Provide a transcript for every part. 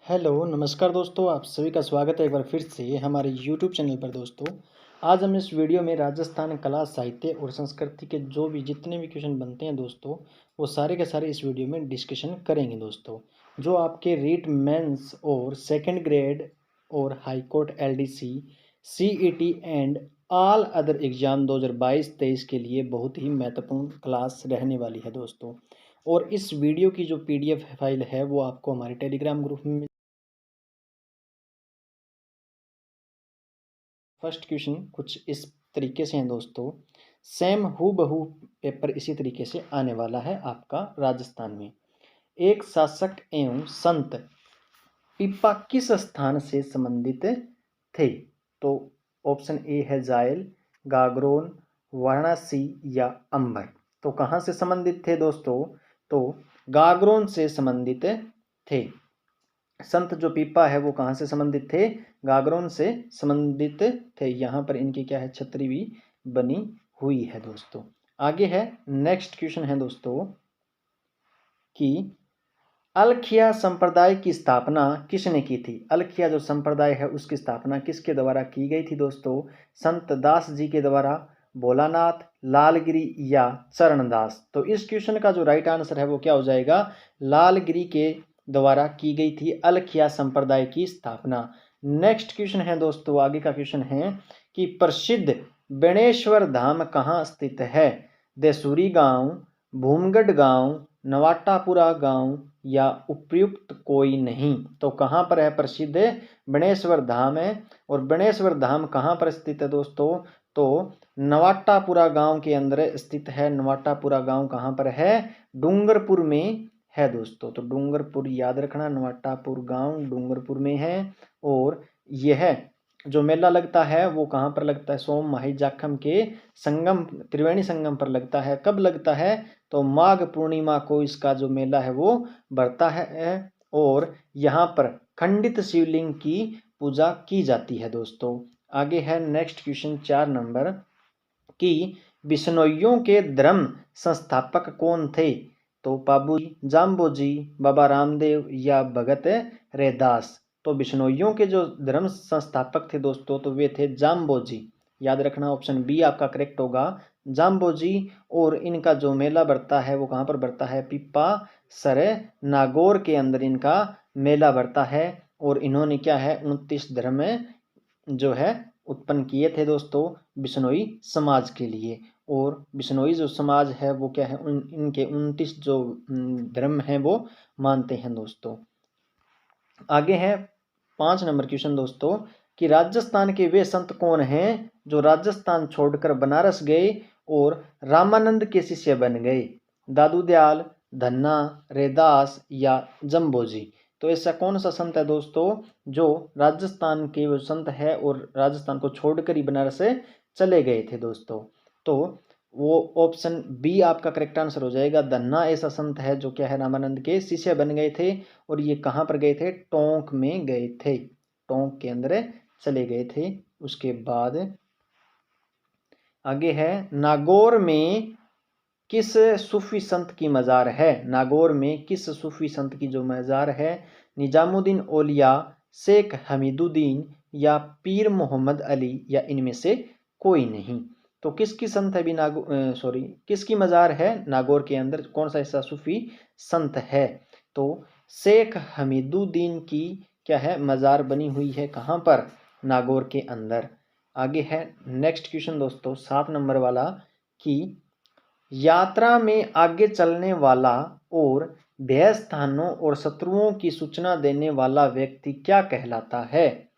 Hello, नमस्कार दोस्तों, आप सभी का स्वागत है एक बार फिर से हमारे यूट्यूब चैनल पर दोस्तों। आज हम इस वीडियो में राजस्थान कला, साहित्य और संस्कृति के जो भी जितने भी क्वेश्चन बनते हैं दोस्तों, वो सारे के सारे इस वीडियो में डिस्कशन करेंगे दोस्तों। जो आपके रीट मेंस और सेकंड ग्रेड और high court LDC, CET and all other exam 2022-23 के लिए बहुत ही महत्वपूर्ण क्लास रहने वाली है दोस्तों। और इस वीडियो की जो पीडीएफ फाइल है वो आपको हमारे टेलीग्राम ग्रुप में। फर्स्ट क्वेश्चन कुछ इस तरीके से हैं दोस्तों। सेम हु बहू पेपर इसी तरीके से आने वाला है आपका राजस्थान में। एक शासक एवं संत पीपा किस स्थान से संबंधित थे? तो ऑप्शन ए है जायल, गागरोन, वाराणसी या अंबर। तो कहाँ से संबंधित थे दोस्तों? तो गागरोन से संबंधित थे। संत जो पीपा है वो कहाँ से संबंधित थे? गागरोन से संबंधित थे। यहाँ पर इनकी क्या है, छतरी भी बनी हुई है दोस्तों। आगे है नेक्स्ट क्वेश्चन है दोस्तों कि अलखिया संप्रदाय की स्थापना किसने की थी? अलखिया जो संप्रदाय है उसकी स्थापना किसके द्वारा की गई थी दोस्तों? संत दास जी के द्वारा, भोलानाथ, लालगिरी या चरणदास। तो इस क्वेश्चन का जो राइट आंसर है वो क्या हो जाएगा? लालगिरी के द्वारा की गई थी अलखिया संप्रदाय की स्थापना। नेक्स्ट क्वेश्चन है दोस्तों, आगे का क्वेश्चन है कि प्रसिद्ध बेणेश्वर धाम कहाँ स्थित है? देसूरी गांव, भूमगढ़ गांव, नवाटापुरा गांव या उपयुक्त कोई नहीं। तो कहाँ पर है प्रसिद्ध बेणेश्वर धाम है? और बेणेश्वर धाम कहाँ पर स्थित है दोस्तों? तो नवाटापुरा गांव के अंदर स्थित है। नवाटापुरा गांव कहाँ पर है? डूंगरपुर में है दोस्तों। तो डूंगरपुर याद रखना, नवाटापुर गांव डूंगरपुर में है। और यह जो मेला लगता है वो कहाँ पर लगता है? सोम माही जाखम के संगम, त्रिवेणी संगम पर लगता है। कब लगता है? तो माघ पूर्णिमा को इसका जो मेला है वो बढ़ता है। और यहाँ पर खंडित शिवलिंग की पूजा की जाती है दोस्तों। आगे है नेक्स्ट क्वेश्चन 4 नंबर कि बिश्नोइयों के धर्म संस्थापक कौन थे? तो पाबूजी, जाम्बोजी, बाबा रामदेव या भगत रैदास। तो बिश्नोइयों के जो धर्म संस्थापक थे दोस्तों तो वे थे जाम्बोजी। याद रखना, ऑप्शन बी आपका करेक्ट होगा, जाम्बोजी। और इनका जो मेला बढ़ता है वो कहाँ पर बढ़ता है? पिप्पा सर नागौर के अंदर इनका मेला बढ़ता है। और इन्होंने क्या है, 29 धर्म जो है उत्पन्न किए थे दोस्तों बिश्नोई समाज के लिए। और बिश्नोई जो समाज है वो क्या है, इनके 29 जो धर्म हैं वो मानते हैं दोस्तों। आगे है 5 नंबर क्वेश्चन दोस्तों कि राजस्थान के वे संत कौन हैं जो राजस्थान छोड़कर बनारस गए और रामानंद के शिष्य बन गए? दादू दयाल, धन्ना, रैदास या जम्बोजी। तो ऐसा कौन सा संत है दोस्तों जो राजस्थान के वो संत है और राजस्थान को छोड़कर ही बनारस से चले गए थे दोस्तों? तो वो ऑप्शन बी आपका करेक्ट आंसर हो जाएगा। धन्ना ऐसा संत है जो क्या है, रामानंद के शिष्य बन गए थे। और ये कहाँ पर गए थे? टोंक में गए थे। टोंक के अंदर चले गए थे। उसके बाद आगे है नागौर में किस सूफी संत की मज़ार है? नागौर में किस सूफी संत की जो मज़ार है? निजामुद्दीन औलिया, शेख हमीदुद्दीन या पीर मोहम्मद अली या इनमें से कोई नहीं। तो किसकी संत है भी किसकी मज़ार है नागौर के अंदर? कौन सा ऐसा सूफी संत है? तो शेख हमीदुद्दीन की क्या है, मज़ार बनी हुई है। कहाँ पर? नागौर के अंदर। आगे है नेक्स्ट क्वेश्चन दोस्तों 7 नंबर वाला कि यात्रा में आगे चलने वाला और भय स्थानों और शत्रुओं की सूचना देने वाला व्यक्ति क्या कहलाता है?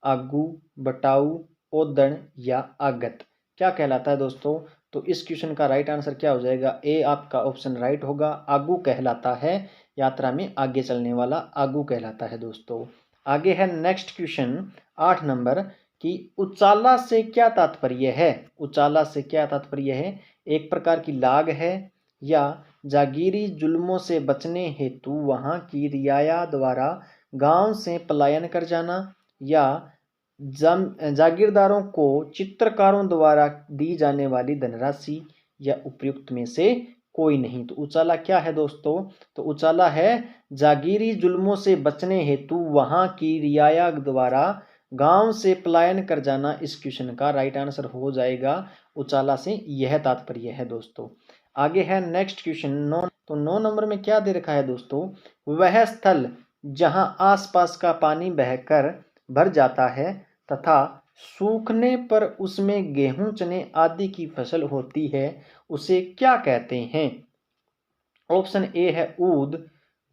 आगू, बटाऊ, ओदड़ या आगत। क्या कहलाता है दोस्तों? तो इस क्वेश्चन का राइट आंसर क्या हो जाएगा? ए आपका ऑप्शन राइट होगा, आगू कहलाता है। यात्रा में आगे चलने वाला आगू कहलाता है दोस्तों। आगे है नेक्स्ट क्वेश्चन 8 नंबर कि उचाला से क्या तात्पर्य है? उचाला से क्या तात्पर्य है? एक प्रकार की लाग है या जागीरी जुल्मों से बचने हेतु वहां की रियाया द्वारा गांव से पलायन कर जाना या जागीरदारों को चित्रकारों द्वारा दी जाने वाली धनराशि या उपयुक्त में से कोई नहीं। तो उचाला क्या है दोस्तों? तो उचाला है जागीरी जुल्मों से बचने हेतु वहां की रियाया द्वारा गांव से पलायन कर जाना। इस क्वेश्चन का राइट आंसर हो जाएगा उचाला से यह तात्पर्य है दोस्तों। आगे है नेक्स्ट क्वेश्चन 9। तो 9 नंबर में क्या दे रखा है दोस्तों? वह स्थल जहां आसपास का पानी बहकर भर जाता है तथा सूखने पर उसमें गेहूं चने आदि की फसल होती है उसे क्या कहते हैं? ऑप्शन ए है ऊद,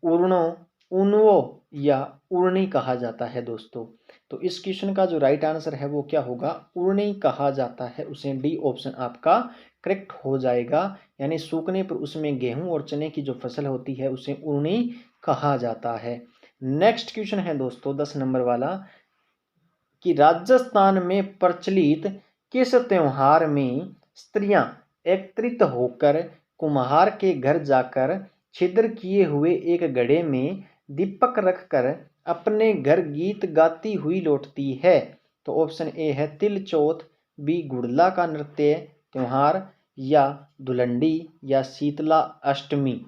उर्णो, उनवो या उर्णी कहा जाता है दोस्तों। तो इस क्वेश्चन का जो राइट आंसर है वो क्या होगा? उर्णी कहा जाता है उसे। डी ऑप्शन आपका करेक्ट हो जाएगा। यानी सूखने पर उसमें गेहूं और चने की जो फसल होती है उसे उर्णी कहा जाता है। नेक्स्ट क्वेश्चन है दोस्तों 10 नंबर वाला कि राजस्थान में प्रचलित किस त्योहार में स्त्रियां एकत्रित होकर कुम्हार के घर जाकर छिद्र किए हुए एक घड़े में दीपक रखकर अपने घर गीत गाती हुई लौटती है? तो ऑप्शन ए है तिल चौथ, बी गुड़ला का नृत्य त्योहार, या धुलंडी, या शीतला अष्टमी।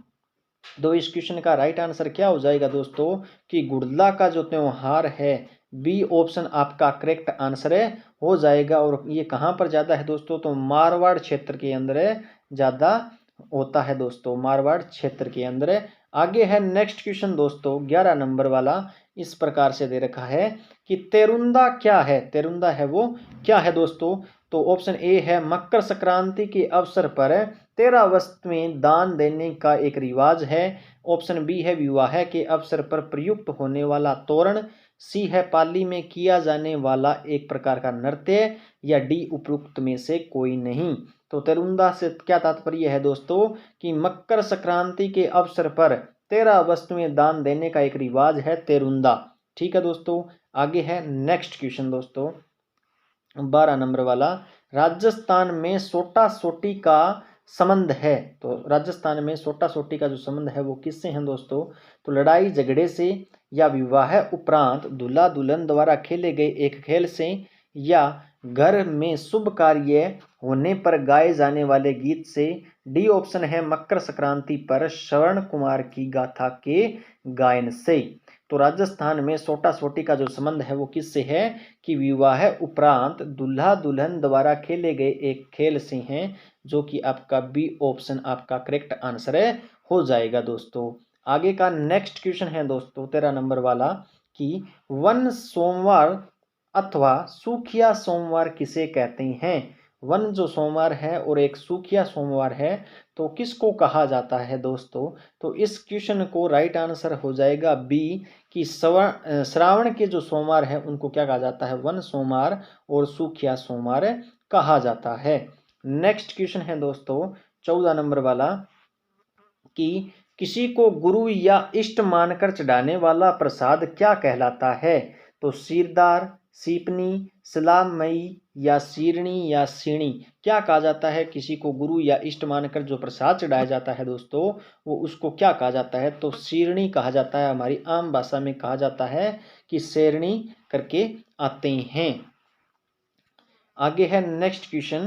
दो इस क्वेश्चन का राइट आंसर क्या हो जाएगा दोस्तों? कि गुड़ला का जो त्योहार है, बी ऑप्शन आपका करेक्ट आंसर हो जाएगा। और ये कहाँ पर ज़्यादा है दोस्तों? तो मारवाड़ क्षेत्र के अंदर ज़्यादा होता है दोस्तों, मारवाड़ क्षेत्र के अंदर। आगे है नेक्स्ट क्वेश्चन दोस्तों 11 नंबर वाला। इस प्रकार से दे रखा है कि तेरुंदा क्या है? तेरुंदा है वो क्या है दोस्तों? तो ऑप्शन ए है मकर संक्रांति के अवसर पर 13 वस्तुएं दान देने का एक रिवाज है। ऑप्शन बी है विवाह के अवसर पर प्रयुक्त होने वाला तोरण। सी है पाली में किया जाने वाला एक प्रकार का नृत्य, या डी उपयुक्त में से कोई नहीं। तो तेरुंदा से क्या तात्पर्य है दोस्तों? कि मकर संक्रांति के अवसर पर 13 वस्तुएं दान देने का एक रिवाज है तेरुंदा। ठीक है दोस्तों। आगे है नेक्स्ट क्वेश्चन दोस्तों 12 नंबर वाला। राजस्थान में सोटा सोटी का संबंध है। तो राजस्थान में सोटा सोटी का जो संबंध है वो किससे है दोस्तों? तो लड़ाई झगड़े से, या विवाह उपरांत दूल्हा दुल्हन द्वारा खेले गए एक खेल से, या घर में शुभ कार्य होने पर गाए जाने वाले गीत से। डी ऑप्शन है मकर संक्रांति पर श्रवण कुमार की गाथा के गायन से। तो राजस्थान में सोटा सोटी का जो संबंध है वो किससे है? कि विवाह उपरांत दूल्हा दुल्हन द्वारा खेले गए एक खेल से हैं, जो कि आपका बी ऑप्शन आपका करेक्ट आंसर हो जाएगा दोस्तों। आगे का नेक्स्ट क्वेश्चन है दोस्तों 13 नंबर वाला कि वन सोमवार अथवा सूखिया सोमवार किसे कहते हैं? वन जो सोमवार है और एक सूखिया सोमवार है, तो किसको कहा जाता है दोस्तों? तो इस क्वेश्चन को राइट आंसर हो जाएगा बी कि श्रावण के जो सोमवार है उनको क्या कहा जाता है? वन सोमवार और सूखिया सोमवार कहा जाता है। नेक्स्ट क्वेश्चन है दोस्तों 14 नंबर वाला कि किसी को गुरु या इष्ट मानकर चढ़ाने वाला प्रसाद क्या कहलाता है? तो सीरदार, सीपनी, सलामई, या शीरणी, या सीणी। क्या कहा जाता है? किसी को गुरु या इष्ट मानकर जो प्रसाद चढ़ाया जाता है दोस्तों वो उसको क्या कहा जाता है? तो शीरणी कहा जाता है। हमारी आम भाषा में कहा जाता है कि शेरणी करके आते हैं। आगे है नेक्स्ट क्वेश्चन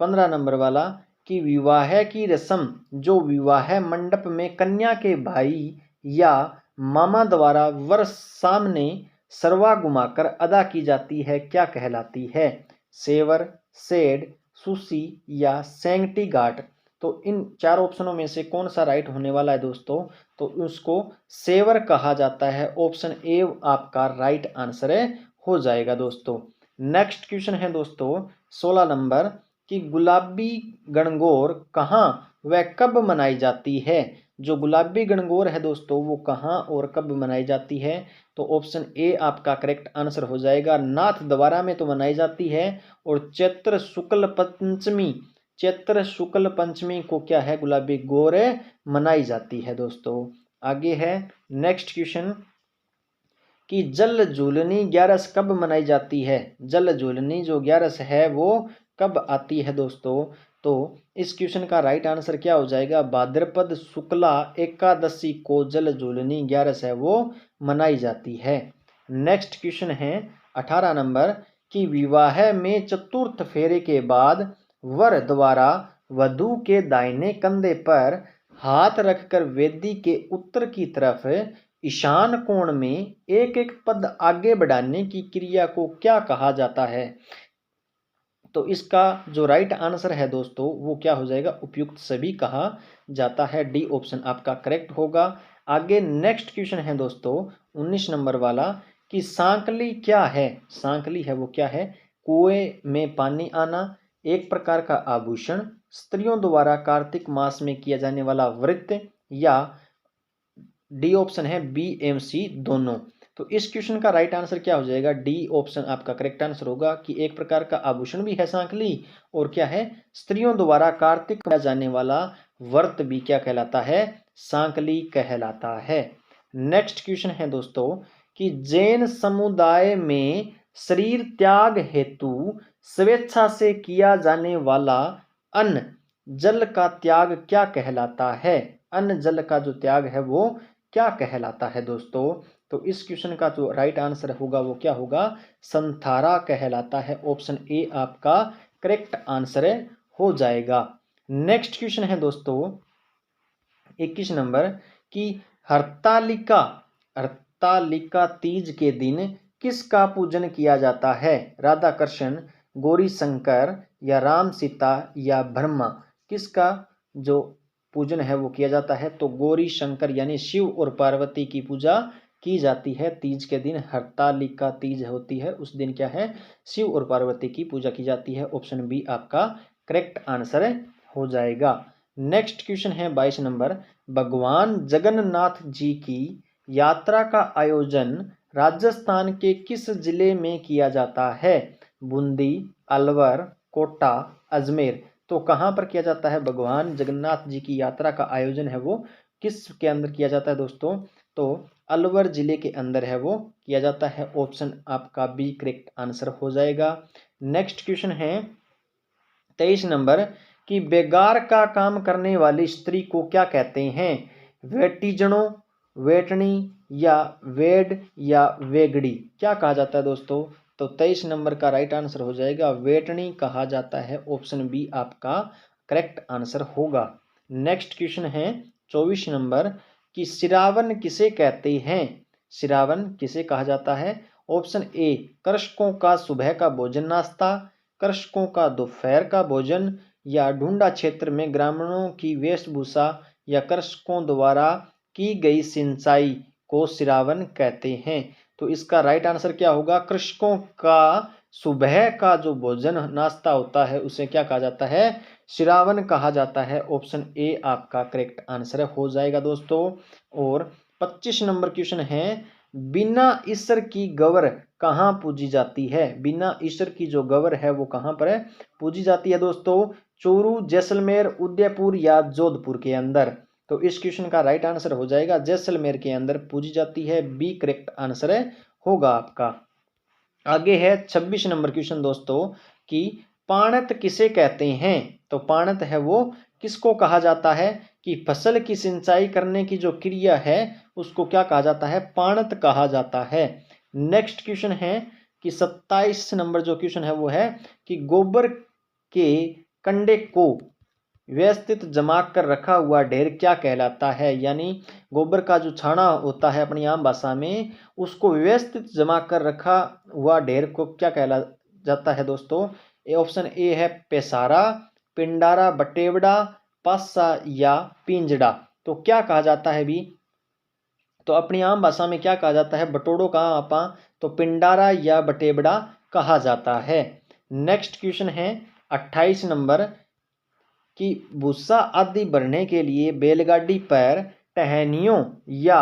15 नंबर वाला कि विवाह की रस्म जो विवाह मंडप में कन्या के भाई या मामा द्वारा वर सामने सरवा घुमाकर अदा की जाती है क्या कहलाती है? सेवर, सेड, सुसी, या सेंगटी घाट। तो इन चार ऑप्शनों में से कौन सा राइट होने वाला है दोस्तों? तो उसको सेवर कहा जाता है। ऑप्शन ए आपका राइट आंसर हो जाएगा दोस्तों। नेक्स्ट क्वेश्चन है दोस्तों 16 नंबर कि गुलाबी गणगौर कहाँ व कब मनाई जाती है? जो गुलाबी गणगौर है दोस्तों वो कहाँ और कब मनाई जाती है? तो ऑप्शन ए आपका करेक्ट आंसर हो जाएगा। नाथ द्वारा में तो मनाई जाती है, और चैत्र शुक्ल पंचमी को क्या है? गुलाबी गौर मनाई जाती है दोस्तों। आगे है नेक्स्ट क्वेश्चन कि जल झूलनी ग्यारस कब मनाई जाती है? जल झूलनी जो ग्यारस है वो कब आती है दोस्तों? तो इस क्वेश्चन का राइट आंसर क्या हो जाएगा? भाद्रपद शुक्ला एकादशी को जल झूलनी ग्यारस है वो मनाई जाती है। नेक्स्ट क्वेश्चन है 18 नंबर कि विवाह में चतुर्थ फेरे के बाद वर द्वारा वधू के दाहिने कंधे पर हाथ रखकर वेदी के उत्तर की तरफ ईशान कोण में एक एक पद आगे बढ़ाने की क्रिया को क्या कहा जाता है? तो इसका जो राइट आंसर है दोस्तों वो क्या हो जाएगा? उपयुक्त सभी कहा जाता है। डी ऑप्शन आपका करेक्ट होगा। आगे नेक्स्ट क्वेश्चन है दोस्तों 19 नंबर वाला कि सांकली क्या है? सांकली है वो क्या है? कुएं में पानी आना, एक प्रकार का आभूषण, स्त्रियों द्वारा कार्तिक मास में किया जाने वाला व्रत, या डी ऑप्शन है बी एम सी दोनों। तो इस क्वेश्चन का राइट आंसर क्या हो जाएगा? डी ऑप्शन आपका करेक्ट आंसर होगा कि एक प्रकार का आभूषण भी है सांकली, और क्या है? स्त्रियों द्वारा कार्तिक किया जाने वाला व्रत भी क्या कहलाता है? सांकली कहलाता है। नेक्स्ट क्वेश्चन है दोस्तों कि जैन समुदाय में शरीर त्याग हेतु स्वेच्छा से किया जाने वाला अन्न जल का त्याग क्या कहलाता है? अन्न जल का जो त्याग है वो क्या कहलाता है दोस्तों? तो इस क्वेश्चन का जो राइट आंसर होगा वो क्या होगा? संथारा कहलाता है। ऑप्शन ए आपका करेक्ट आंसर हो जाएगा। नेक्स्ट क्वेश्चन है दोस्तों 21 नंबर कि हरतालिका हरतालिका तीज के दिन किसका पूजन किया जाता है? राधा कृष्ण, गौरी शंकर, या राम सीता, या ब्रह्मा? किसका जो पूजन है वो किया जाता है? तो गौरी शंकर यानी शिव और पार्वती की पूजा की जाती है तीज के दिन। हरतालिका तीज होती है उस दिन क्या है? शिव और पार्वती की पूजा की जाती है। ऑप्शन बी आपका करेक्ट आंसर हो जाएगा। नेक्स्ट क्वेश्चन है 22 नंबर, भगवान जगन्नाथ जी की यात्रा का आयोजन राजस्थान के किस जिले में किया जाता है? बूंदी, अलवर, कोटा, अजमेर? तो कहाँ पर किया जाता है? भगवान जगन्नाथ जी की यात्रा का आयोजन है वो किस के अंदर किया जाता है दोस्तों? तो अलवर जिले के अंदर है वो किया जाता है। ऑप्शन आपका बी करेक्ट आंसर हो जाएगा। नेक्स्ट क्वेश्चन है 23 नंबर कि बेगार का काम करने वाली स्त्री को क्या कहते हैं? वेटीजनो, वेटनी, या वेड, या वेगड़ी? क्या कहा जाता है दोस्तों? तो 23 नंबर का राइट आंसर हो जाएगा वेटनी कहा जाता है। ऑप्शन बी आपका करेक्ट आंसर होगा। नेक्स्ट क्वेश्चन है 24 नंबर कि सिरावन किसे कहते हैं? सिरावन किसे कहा जाता है? ऑप्शन ए कृषकों का सुबह का भोजन नाश्ता, कृषकों का दोपहर का भोजन, या ढूंढा क्षेत्र में ग्रामीणों की वेशभूषा, या कृषकों द्वारा की गई सिंचाई को सिरावन कहते हैं। तो इसका राइट आंसर क्या होगा? कृषकों का सुबह का जो भोजन नाश्ता होता है उसे क्या कहा जाता है? सिरावन कहा जाता है। ऑप्शन ए आपका करेक्ट आंसर हो जाएगा दोस्तों। और 25 नंबर क्वेश्चन है बिना ईश्वर की गौर कहाँ पूजी जाती है? बिना ईश्वर की जो गौर है वो कहाँ पर है पूजी जाती है दोस्तों? चूरू, जैसलमेर, उदयपुर, या जोधपुर के अंदर? तो इस क्वेश्चन का राइट आंसर हो जाएगा जैसलमेर के अंदर पूजी जाती है। बी करेक्ट आंसर होगा आपका। आगे है 26 नंबर क्वेश्चन दोस्तों कि पाणत किसे कहते हैं? तो पाणत है वो किसको कहा जाता है? कि फसल की सिंचाई करने की जो क्रिया है उसको क्या कहा जाता है? पाणत कहा जाता है। नेक्स्ट क्वेश्चन है कि 27 नंबर जो क्वेश्चन है वो है कि गोबर के कंडे को व्यवस्थित जमा कर रखा हुआ ढेर क्या कहलाता है? यानी गोबर का जो छाना होता है अपनी आम भाषा में उसको व्यवस्थित जमा कर रखा हुआ ढेर को क्या कहला जाता है दोस्तों? ऑप्शन ए है पेसारा, पिंडारा, बटेवड़ा, पासा, या पिंजड़ा? तो क्या कहा जाता है भी? तो अपनी आम भाषा में क्या कहा जाता है? बटोड़ो कहा आपा? तो पिंडारा या बटेवड़ा कहा जाता है। नेक्स्ट क्वेश्चन है 28 नंबर कि भूसा आदि भरने के लिए बैलगाड़ी पर टहनियों या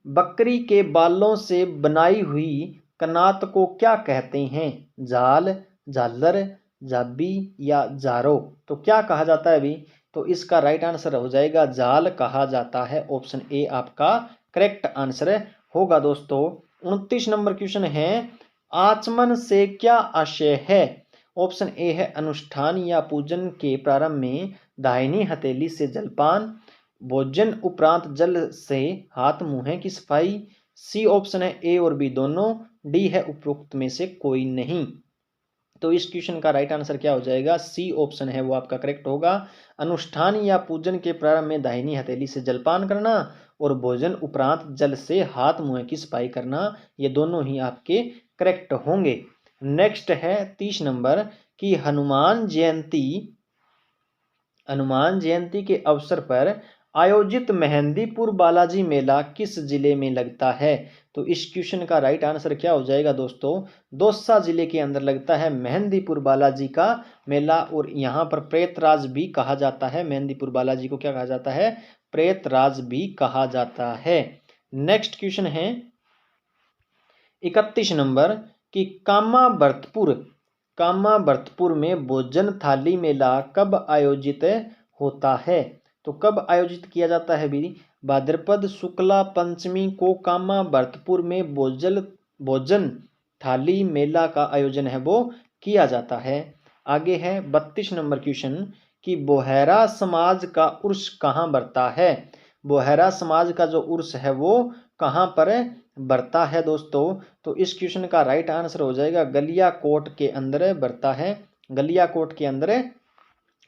बकरी के बालों से बनाई हुई कनात को क्या कहते हैं? झाल, झालर, झाबी, या झारो? तो क्या कहा जाता है अभी? तो इसका राइट आंसर हो जाएगा झाल कहा जाता है। ऑप्शन ए आपका करेक्ट आंसर होगा दोस्तों। 29 नंबर क्वेश्चन है आचमन से क्या आशय है? ऑप्शन ए है अनुष्ठान या पूजन के प्रारंभ में दाहिनी हथेली से जलपान, भोजन उपरांत जल से हाथ मुंह की सफाई, सी ऑप्शन है ए और बी दोनों, डी है उपरोक्त में से कोई नहीं। तो इस क्वेश्चन का राइट आंसर क्या हो जाएगा, सी ऑप्शन है वो आपका करेक्ट होगा। अनुष्ठान या पूजन के प्रारंभ में दाहिनी हथेली से जलपान करना और भोजन उपरांत जल से हाथ मुंह की सफाई करना, ये दोनों ही आपके करेक्ट होंगे। नेक्स्ट है 30 नंबर कि हनुमान जयंती के अवसर पर आयोजित मेहंदीपुर बालाजी मेला किस जिले में लगता है। तो इस क्वेश्चन का राइट आंसर क्या हो जाएगा दोस्तों, दौसा जिले के अंदर लगता है मेहंदीपुर बालाजी का मेला। और यहाँ पर प्रेतराज भी कहा जाता है, मेहंदीपुर बालाजी को क्या कहा जाता है, प्रेतराज भी कहा जाता है। नेक्स्ट क्वेश्चन है 31 नंबर कि कामाभरतपुर में भोजन थाली मेला कब आयोजित होता है। तो कब आयोजित किया जाता है भी, भाद्रपद शुक्ला पंचमी को कामाभरतपुर में भोजन थाली मेला का आयोजन है वो किया जाता है। आगे है 32 नंबर क्वेश्चन कि बोहरा समाज का उर्स कहाँ बरता है। बोहरा समाज का जो उर्स है वो कहाँ पर बरता है दोस्तों। तो इस क्वेश्चन का राइट आंसर हो जाएगा गलियाकोट के अंदर बरता है, गलियाकोट के अंदर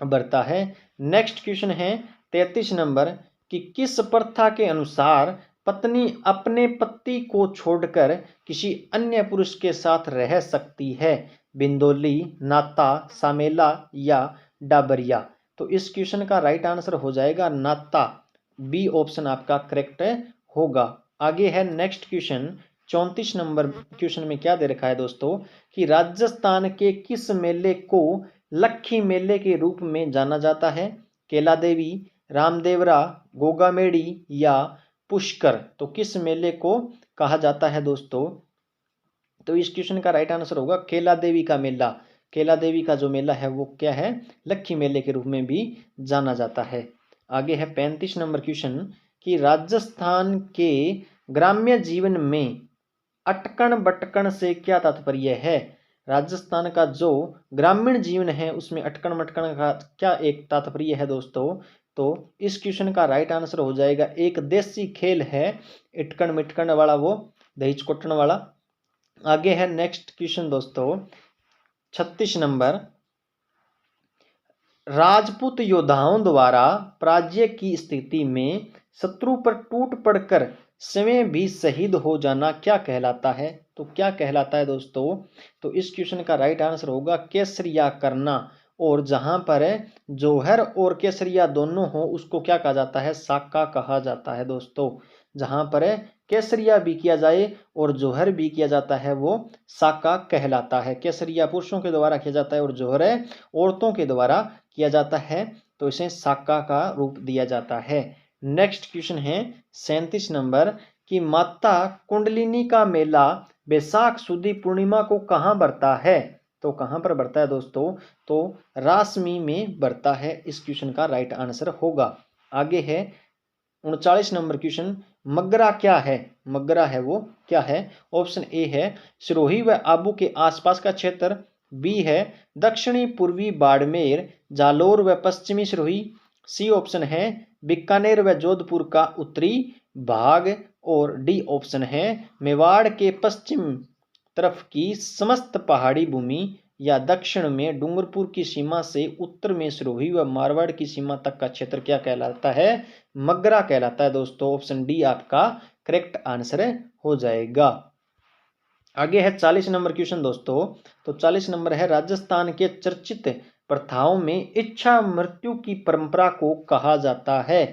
बरता है। नेक्स्ट क्वेश्चन है 33 नंबर कि किस प्रथा के अनुसार पत्नी अपने पति को छोड़कर किसी अन्य पुरुष के साथ रह सकती है, बिंदोली, नाता, सामेला या डाबरिया। तो इस क्वेश्चन का राइट आंसर हो जाएगा नाता, बी ऑप्शन आपका करेक्ट होगा। आगे है नेक्स्ट क्वेश्चन 34 नंबर क्वेश्चन में क्या दे रखा है दोस्तों कि राजस्थान के किस मेले को लक्खी मेले के रूप में जाना जाता है, केला देवी, रामदेवरा, गोगामेड़ी या पुष्कर। तो किस मेले को कहा जाता है दोस्तों। तो इस क्वेश्चन का राइट आंसर होगा केला देवी का मेला। केला देवी का जो मेला है वो क्या है, लक्खी मेले के रूप में भी जाना जाता है। आगे है 35 नंबर क्वेश्चन कि राजस्थान के ग्राम्य जीवन में अटकन बटकन से क्या तात्पर्य है। राजस्थान का जो ग्रामीण जीवन है उसमें अटकन मटकन का क्या एक तात्पर्य है दोस्तों। तो इस क्वेश्चन का राइट आंसर हो जाएगा एक देसी खेल है इटकन मिटकन वाला, वो दही चकोटन वाला। आगे है नेक्स्ट क्वेश्चन दोस्तों 36 नंबर, राजपूत योद्धाओं द्वारा पराजय की स्थिति में शत्रु पर टूट पड़कर स्वयं भी शहीद हो जाना क्या कहलाता है। तो क्या कहलाता है दोस्तों। तो इस क्वेश्चन का राइट आंसर होगा केसरिया करना। और जहां पर जौहर और केसरिया दोनों हो उसको क्या कहा जाता है, साका कहा जाता है दोस्तों। जहां पर केसरिया भी किया जाए और जौहर भी किया जाता है वो साका कहलाता है। केसरिया पुरुषों के द्वारा किया जाता है और जौहर औरतों के द्वारा किया जाता है, तो इसे साका का रूप दिया जाता है। नेक्स्ट क्वेश्चन है 37 नंबर कि माता कुंडलिनी का मेला बैसाख सुदी पूर्णिमा को कहाँ बरता है। तो कहाँ पर बरता है दोस्तों, तो रासमी में बरता है। इस क्वेश्चन का राइट आंसर होगा। आगे है 39 नंबर क्वेश्चन, मगरा क्या है। मगरा है वो क्या है। ऑप्शन ए है सिरोही व आबू के आसपास का क्षेत्र, बी है दक्षिणी पूर्वी बाड़मेर, जालोर व पश्चिमी सिरोही, सी ऑप्शन है बीकानेर व जोधपुर का उत्तरी भाग, और डी ऑप्शन है मेवाड़ के पश्चिम तरफ की समस्त पहाड़ी भूमि या दक्षिण में डूंगरपुर की सीमा से उत्तर में सिरोही व मारवाड़ की सीमा तक का क्षेत्र क्या कहलाता है, मगरा कहलाता है दोस्तों। ऑप्शन डी आपका करेक्ट आंसर हो जाएगा। आगे है 40 नंबर क्वेश्चन दोस्तों। तो 40 नंबर है राजस्थान के चर्चित प्रथाओं में इच्छा मृत्यु की परंपरा को कहा जाता है।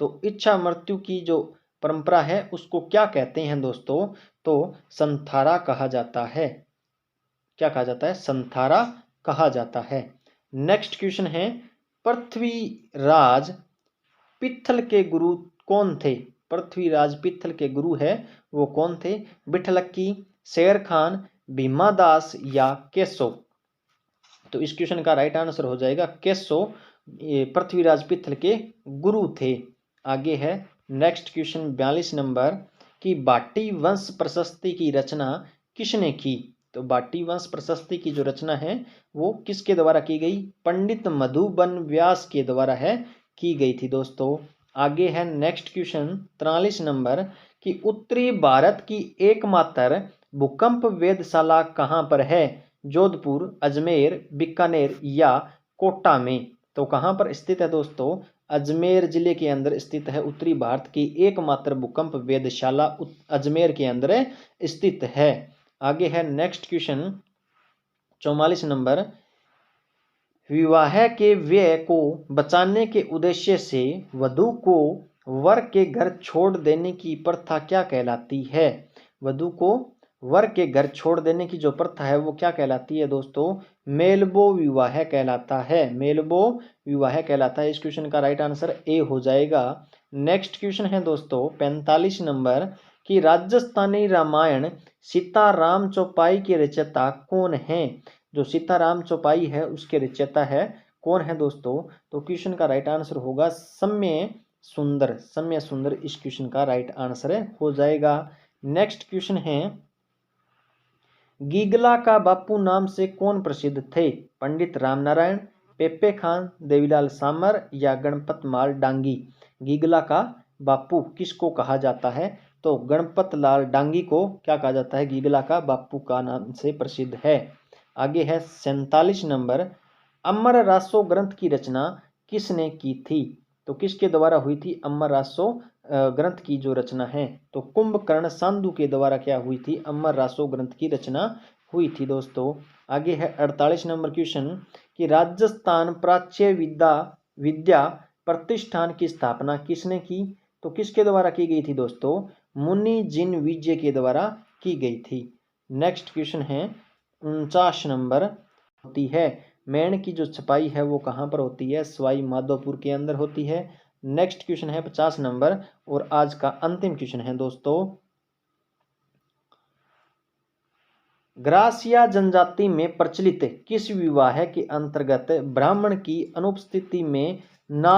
तो इच्छा मृत्यु की जो परंपरा है उसको क्या कहते हैं दोस्तों, तो संथारा कहा जाता है। क्या कहा जाता है, संथारा कहा जाता है। नेक्स्ट क्वेश्चन है पृथ्वीराज पित्थल के गुरु कौन थे। पृथ्वीराज पित्थल के गुरु है वो कौन थे, बिठलक्की, शेर खान, भीमादास या केशव। तो इस क्वेश्चन का राइट आंसर हो जाएगा केशव, पृथ्वीराज पित्थल के गुरु थे। आगे है नेक्स्ट क्वेश्चन 42 नंबर कि बाटी वंश प्रशस्ति की रचना किसने की। तो बाटी वंश प्रशस्ति की जो रचना है वो किसके द्वारा की गई, पंडित मधुबन व्यास के द्वारा है की गई थी दोस्तों। आगे है नेक्स्ट क्वेश्चन 43 नंबर कि उत्तरी भारत की एकमात्र भूकंप वेधशाला कहाँ पर है। जोधपुर, अजमेर, बीकानेर या कोटा में। तो कहाँ पर स्थित है दोस्तों? अजमेर जिले के अंदर स्थित है। उत्तरी भारत की एकमात्र भूकंप वेधशाला अजमेर के अंदर स्थित है। आगे है नेक्स्ट क्वेश्चन 44 नंबर। विवाह के व्यय को बचाने के उद्देश्य से वधू को वर के घर छोड़ देने की प्रथा क्या कहलाती है? वधु को वर के घर छोड़ देने की जो प्रथा है वो क्या कहलाती है दोस्तों? मेलबो विवाह कहलाता है। मेलबो विवाह कहलाता है। इस क्वेश्चन का राइट आंसर ए हो जाएगा। नेक्स्ट क्वेश्चन है दोस्तों 45 नंबर कि राजस्थानी रामायण सीताराम चौपाई के रचयिता कौन है? जो सीताराम चौपाई है उसके रचयिता है कौन है दोस्तों? तो क्वेश्चन का राइट आंसर होगा सम्य सुंदर। सम्य सुंदर इस क्वेश्चन का राइट आंसर हो जाएगा। नेक्स्ट क्वेश्चन है गीगला का बापू नाम से कौन प्रसिद्ध थे? पंडित रामनारायण, पेप्पे खान, देवीलाल सामर या गणपत माल डांगी। गीगला का बापू किसको कहा जाता है? तो गणपत लाल डांगी को क्या कहा जाता है? गीगला का बापू का नाम से प्रसिद्ध है। आगे है 47 नंबर। अमर रासो ग्रंथ की रचना किसने की थी? तो किसके द्वारा हुई थी अमर रासो ग्रंथ की जो रचना है? तो कुंभकर्ण सांधु के द्वारा क्या हुई थी? अमर रासो ग्रंथ की रचना हुई थी दोस्तों। आगे है 48 नंबर क्वेश्चन कि राजस्थान प्राच्य विद्या प्रतिष्ठान की स्थापना किसने की? तो किसके द्वारा की गई थी दोस्तों? मुनि जिन विजय के द्वारा की गई थी। नेक्स्ट क्वेश्चन है 49 नंबर होती है मेण की जो छपाई है वो कहाँ पर होती है? सवाई माधोपुर के अंदर होती है। नेक्स्ट क्वेश्चन है 50 नंबर और आज का अंतिम क्वेश्चन है दोस्तों। ग्रासिया जनजाति में प्रचलित किस विवाह के अंतर्गत ब्राह्मण की अनुपस्थिति में ना